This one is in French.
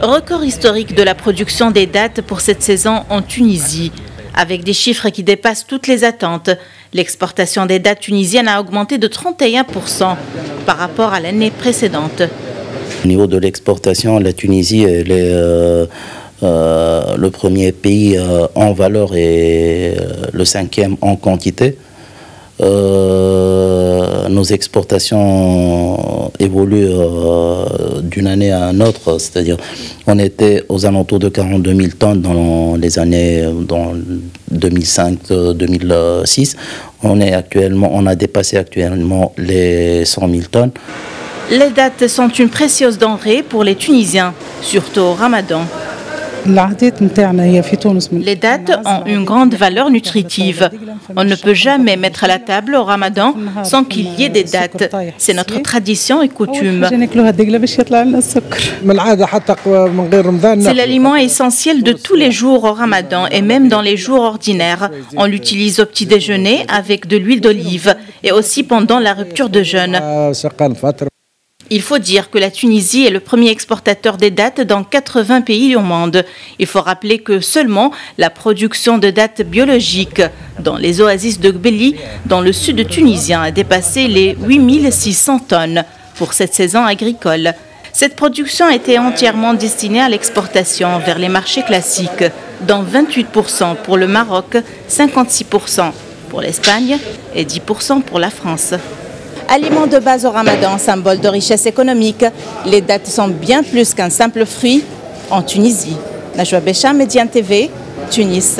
Record historique de la production des dattes pour cette saison en Tunisie, avec des chiffres qui dépassent toutes les attentes. L'exportation des dattes tunisiennes a augmenté de 31% par rapport à l'année précédente. Au niveau de l'exportation, la Tunisie est le premier pays en valeur et le 5e en quantité. Nos exportations évoluent d'une année à une autre, c'est-à-dire on était aux alentours de 42 000 tonnes dans les années 2005-2006. On a dépassé actuellement les 100 000 tonnes. Les dattes sont une précieuse denrée pour les Tunisiens, surtout au Ramadan. Les dattes ont une grande valeur nutritive. On ne peut jamais mettre à la table au Ramadan sans qu'il y ait des dattes. C'est notre tradition et coutume. C'est l'aliment essentiel de tous les jours au Ramadan et même dans les jours ordinaires. On l'utilise au petit déjeuner avec de l'huile d'olive et aussi pendant la rupture de jeûne. Il faut dire que la Tunisie est le premier exportateur des dattes dans 80 pays au monde. Il faut rappeler que seulement la production de dattes biologiques dans les oasis de Gbeli, dans le sud tunisien, a dépassé les 8600 tonnes pour cette saison agricole. Cette production était entièrement destinée à l'exportation vers les marchés classiques, dont 28% pour le Maroc, 56% pour l'Espagne et 10% pour la France. Aliment de base au Ramadan, symbole de richesse économique, les dattes sont bien plus qu'un simple fruit en Tunisie. Najwa Bécham, Médiane TV, Tunis.